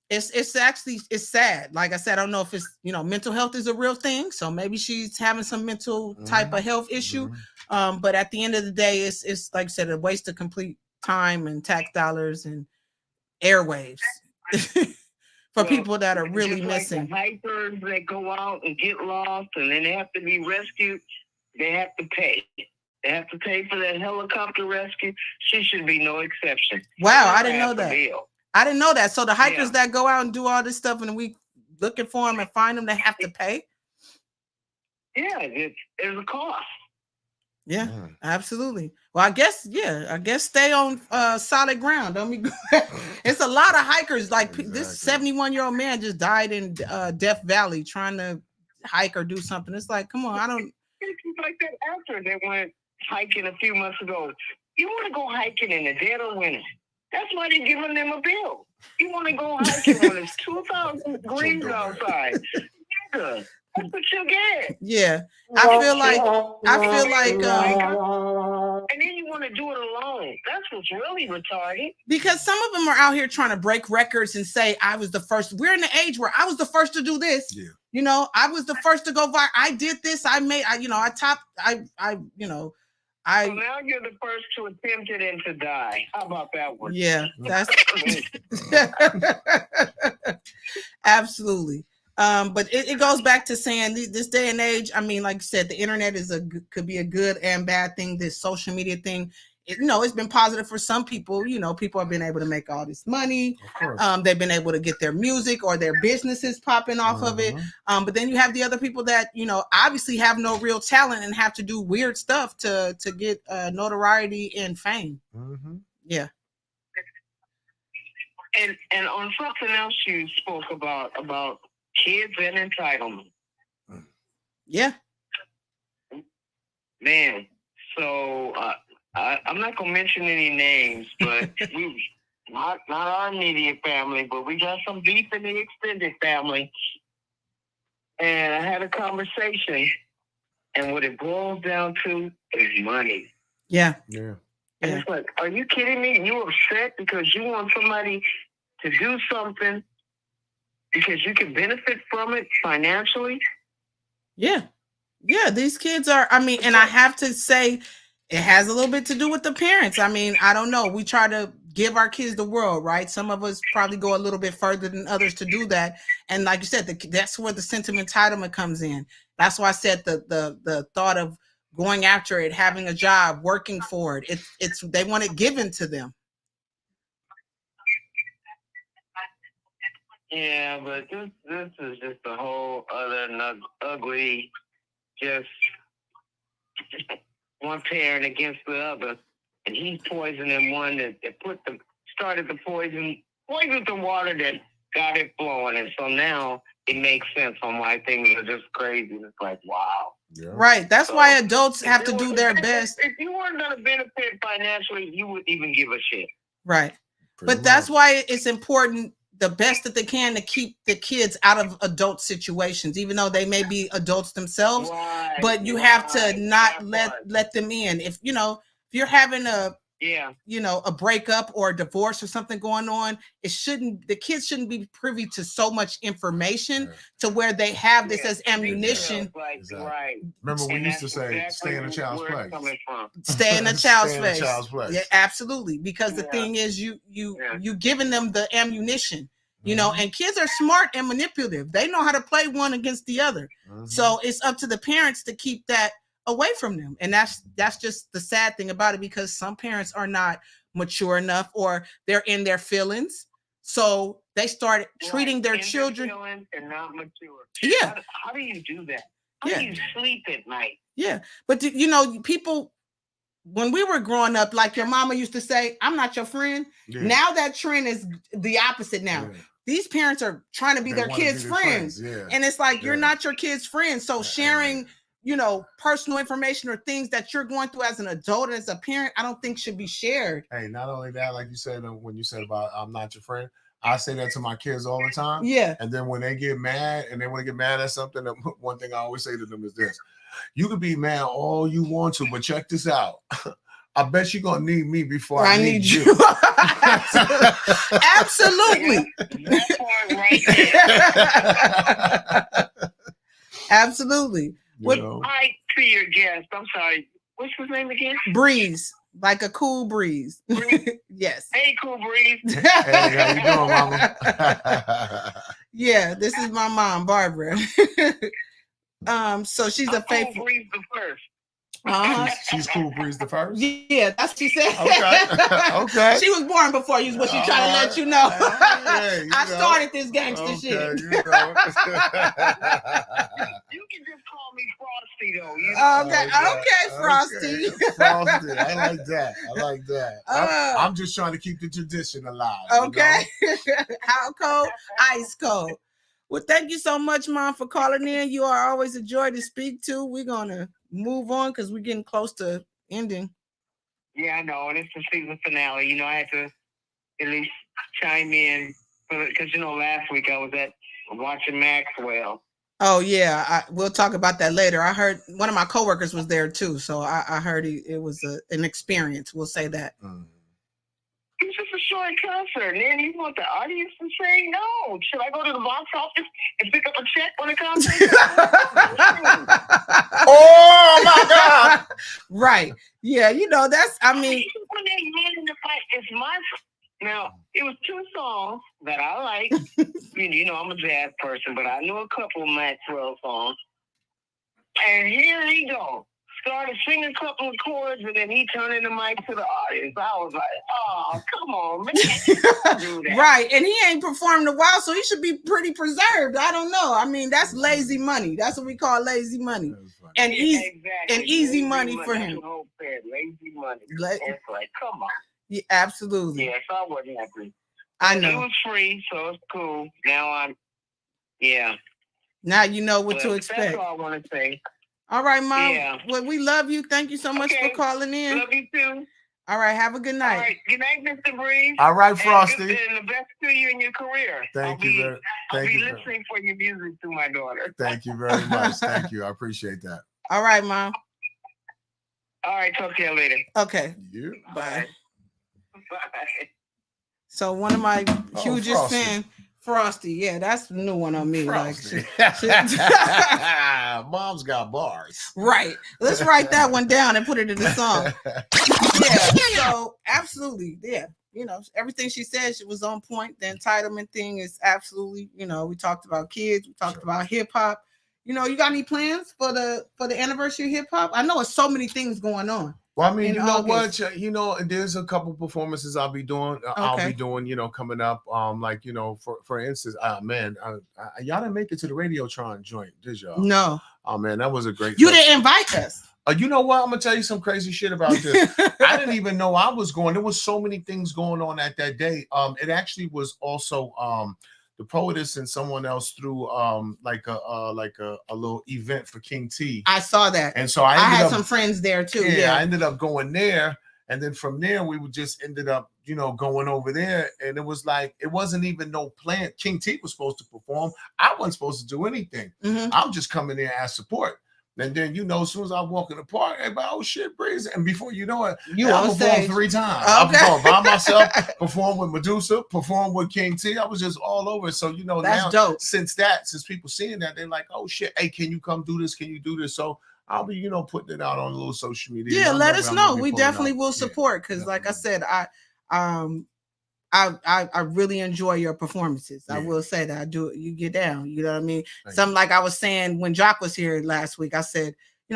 it's actually, it's sad. Like I said, I don't know if it's, you know, mental health is a real thing. So maybe she's having some mental type of health issue. But at the end of the day, it's like I said, a waste of complete time and tax dollars and airwaves. For people that are really missing. Like the hikers that go out and get lost and then they have to be rescued, they have to pay. They have to pay for that helicopter rescue. She should be no exception. Wow, I didn't know that. I didn't know that. So the hikers that go out and do all this stuff and we looking for them and find them, they have to pay? Yeah, there's a cost. Yeah, absolutely. Well, I guess stay on solid ground. Don't be. It's a lot of hikers. Like this 71-year-old man just died in Death Valley trying to hike or do something. It's like, come on, I don't. It's like that actor that went hiking a few months ago. You want to go hiking in the dead of winter? That's why they're giving them a bill. You want to go hiking when it's 2,000 degrees outside? Yeah. That's what you get. Yeah, I feel like, and then you want to do it alone. That's what's really retarded. Because some of them are out here trying to break records and say, I was the first. We're in the age where I was the first to do this. Yeah. You know, I was the first to go viral. I did this. I made, so now you're the first to attempt it and to die. How about that one? Yeah, that's absolutely. But it goes back to saying this day and age, I mean, like I said, the internet could be a good and bad thing. This social media thing, it's been positive for some people. You know, people have been able to make all this money. They've been able to get their music or their businesses popping off of it. But then you have the other people that, obviously have no real talent and have to do weird stuff to get notoriety and fame. Yeah. And on something else you spoke about kids and entitlement. Yeah. Man, so I'm not gonna mention any names, but we not our immediate family, but we got some beef in the extended family. And I had a conversation, and what it boils down to is money. Yeah. And it's like, are you kidding me? You upset because you want somebody to do something because you can benefit from it financially? Yeah. These kids are, and I have to say, it has a little bit to do with the parents. I mean, I don't know. We try to give our kids the world, right? Some of us probably go a little bit further than others to do that. And like you said, that's where the sentiment entitlement comes in. That's why I said the thought of going after it, having a job, working for it. It's they want it given to them. Yeah, but this is just a whole other ugly, just one parent against the other, and he's poisoning one that started the poisoned the water that got it flowing, and so now it makes sense on why things are just crazy. It's like, wow. Yeah. Right. That's why adults have to do their best. If you weren't going to benefit financially, you wouldn't even give a shit. Right. But that's why it's important, the best that they can, to keep the kids out of adult situations, even though they may be adults themselves. Right, but you have to not let them in. If you're having a breakup or a divorce or something going on, the kids shouldn't be privy to so much information to where they have this as ammunition. Right. Remember we used to say, stay in a child's place. Stay in a child's place. Yeah, absolutely. Because the thing is, you giving them the ammunition, and kids are smart and manipulative. They know how to play one against the other. So it's up to the parents to keep that away from them. And that's just the sad thing about it, because some parents are not mature enough, or they're in their feelings. So they start treating their children and not mature. Yeah. How do you do that? How do you sleep at night? Yeah. But people, when we were growing up, like your mama used to say, I'm not your friend. Yeah. Now that trend is the opposite now. Yeah. These parents are trying to be their kids' friends. Yeah. And it's like, you're not your kids' friends. So sharing personal information or things that you're going through as an adult and as a parent, I don't think should be shared. Hey, not only that, like you said, when you said about I'm not your friend, I say that to my kids all the time. Yeah. And then when they get mad and they want to get mad at something, one thing I always say to them is this: you can be mad all you want to, but check this out. I bet you're gonna need me before I need you. Absolutely. That part right there. Absolutely. Hi to your guest. I'm sorry. What's his name again? Breeze. Like a cool breeze. Yes. Hey, Cool Breeze. Hey, how you doing, mama? Yeah, this is my mom, Barbara. So she's a faithful. Cool Breeze the first. She's Cool Breeze the first. Yeah, that's what she said. Okay. Okay. She was born before you, is what she trying to let you know. Hey, I started this gangster shit. You know. You can just call me Frosty, though. You know? Okay, Frosty. Okay. Frosty. I like that. I'm just trying to keep the tradition alive. Okay. How cold? Ice cold. Well, thank you so much, Mom, for calling in. You are always a joy to speak to. We're going to move on because we're getting close to ending. Yeah, I know. And it's the season finale. I had to at least chime in because, last week I was watching Maxwell. Oh, yeah. We'll talk about that later. I heard one of my coworkers was there, too. So I heard it was an experience. We'll say that. It's just a short concert. And then you want the audience to say, no. Should I go to the box office and pick up a check when it comes? Oh, my God. Right. Yeah, that's, I mean. It's my. Now, it was two songs that I like. I'm a jazz person, but I knew a couple of Maxwell songs. And here he goes. Started singing a couple of chords, and then he turned in the mic to the audience. I was like, oh, come on, man. Do that. Right. And he ain't performed in a while, so he should be pretty preserved. I don't know. I mean, that's lazy money. That's what we call lazy money. And easy money for him. Lazy money. It's like, come on. Yeah, absolutely. Yes, I wasn't happy. I know. It was free, so it's cool. Now Now you know what to expect. That's all I want to say. All right, Mom. Yeah. Well, we love you. Thank you so much for calling in. Love you too. All right. Have a good night. All right. Good night, Mr. Breeze. All right, Frosty. And the best to you in your career. Thank you. I'll be listening for your music to my daughter. Thank you very much. Thank you. I appreciate that. All right, Mom. All right. Talk to you later. Okay. Yeah. Bye. Bye. So one of my hugest fans, Frosty. Yeah, that's the new one on me. Frosty. Mom's got bars. Right. Let's write that one down and put it in the song. Yeah. So absolutely. Yeah. Everything she said, she was on point. The entitlement thing is absolutely, we talked about kids, we talked about hip hop. You got any plans for the anniversary of hip hop? I know it's so many things going on. Well, I mean, what? There's a couple performances I'll be doing. Coming up. For instance, man, y'all didn't make it to the Radiotron joint, did y'all? No. Oh man, that was a great. You didn't invite us. You know what? I'm gonna tell you some crazy shit about this. I didn't even know I was going. There was so many things going on at that day. It actually was also the Poetess and someone else threw like a little event for King T. I saw that, and so I had some friends there too. Yeah, I ended up going there, and then from there we just ended up going over there, and it was like it wasn't even no plan. King T was supposed to perform. I wasn't supposed to do anything. I'm just coming there as support. And then as soon as I walk in the park, everybody, oh shit, Breeze. And before you know it, I performed 3 times. I performed by myself, performed with Medusa, performed with King T. I was just all over. So that's now dope. Since people seeing that, they're like, oh shit, hey, can you come do this? Can you do this? So I'll be, putting it out on a little social media. Yeah, let us know. We definitely will support because, like I said, I really enjoy your performances. Yeah. I will say that I do. You get down. You know what I mean? Something like I was saying when Jock was here last week. I said,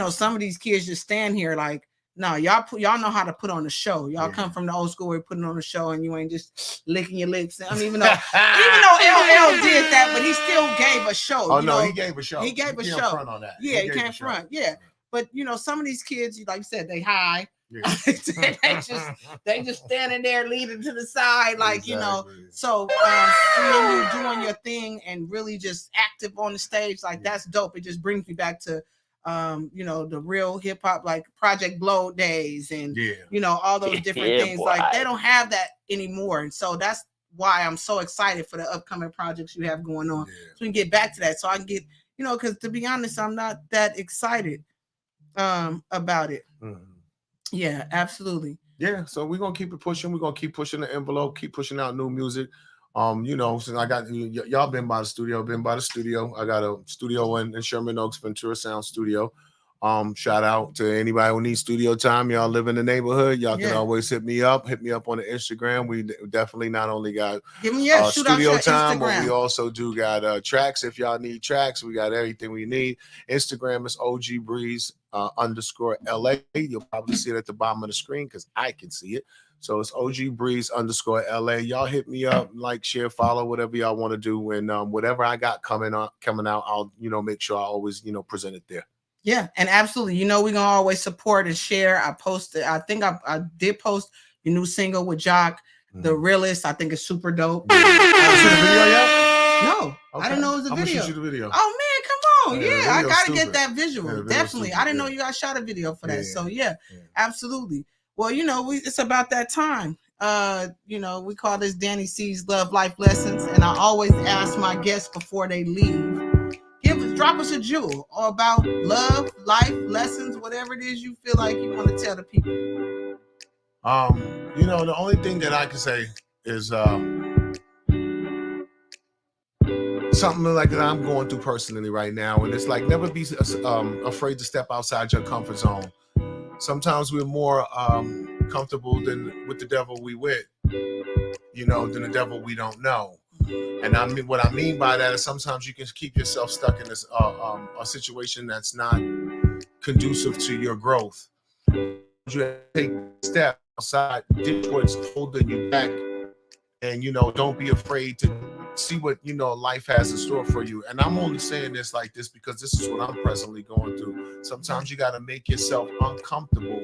some of these kids just stand here like, no, y'all know how to put on a show. Y'all come from the old school where you're putting on a show and you ain't just licking your lips. I mean, even though LL did that, but he still gave a show. Oh no, he gave a show. He gave a show. Front on that. Yeah, he can't front. Yeah, but some of these kids, like you said, they high. Yeah. they just standing there leaning to the side, like So seeing you doing your thing and really just active on the stage, like that's dope. It just brings me back to you know, the real hip hop, like Project Blow days, and Yeah. you know, all those different Yeah, things. boy. Like they don't have that anymore, and so that's why I'm so excited for the upcoming projects you have going on. Yeah. So we can get back to that. So I can get, you know, because to be honest, I'm not that excited about it. Mhm. Yeah, absolutely. Yeah, so we're gonna keep it pushing. We're gonna keep pushing the envelope, keep pushing out new music. You know, since I got y'all been by the studio, I got a studio in Sherman Oaks, Ventura Sound Studio. Shout out to anybody who needs studio time. Y'all live in the neighborhood, y'all can always hit me up on the Instagram. We definitely not only got Give me shoot out studio your time, but Instagram. we also do got tracks. If y'all need tracks, we got everything we need. Instagram is OG Breeze _LA. You'll probably see it at the bottom of the screen because I can see it. So it's OG Breeze _LA. Y'all hit me up, like, share, follow, whatever y'all want to do, and whatever I got coming out, I'll make sure I always present it there. Yeah, and absolutely. You know, we're gonna always support and share. I posted, I think I did post your new single with Jock, The Realist. I think it's super dope. You see the video yet? No, I didn't know it was a I'm video. gonna shoot you the video. Oh man, come on. Yeah, Yeah, I gotta stupid. get that visual. Yeah, Definitely. stupid, I didn't know you guys shot a video for that. Yeah, So yeah, absolutely. Well, you know, it's about that time. You know, we call this Dani C's Love Life Lessons, and I always ask my guests before they leave, drop us a jewel about love, life, lessons, whatever it is you feel like you want to tell the people. You know, the only thing that I can say is something like that I'm going through personally right now, and it's like never be afraid to step outside your comfort zone. Sometimes we're more comfortable with the devil we with, than the devil we don't know. And I mean, what I mean by that is sometimes you can keep yourself stuck in this a situation that's not conducive to your growth. You take a step outside, ditch what's holding you back, and don't be afraid to see what life has in store for you. And I'm only saying this like this because this is what I'm presently going through. Sometimes you got to make yourself uncomfortable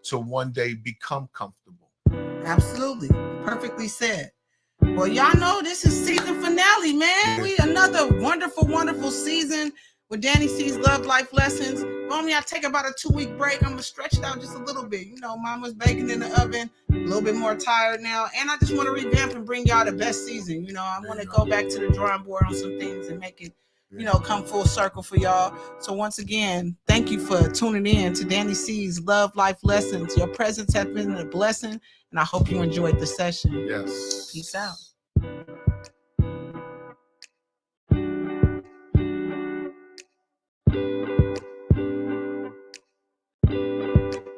to one day become comfortable. Absolutely, perfectly said. Well, y'all know this is season finale, man. We another wonderful, wonderful season with Dani C's Love Life Lessons. Normally, I take about a 2-week break. I'm gonna stretch it out just a little bit. Mama's baking in the oven, a little bit more tired now, and I just want to revamp and bring y'all the best season. I want to go back to the drawing board on some things and make it, come full circle for y'all. So once again, thank you for tuning in to Dani C's Love Life Lessons. Your presence has been a blessing, and I hope you enjoyed the session. Yes. Peace out.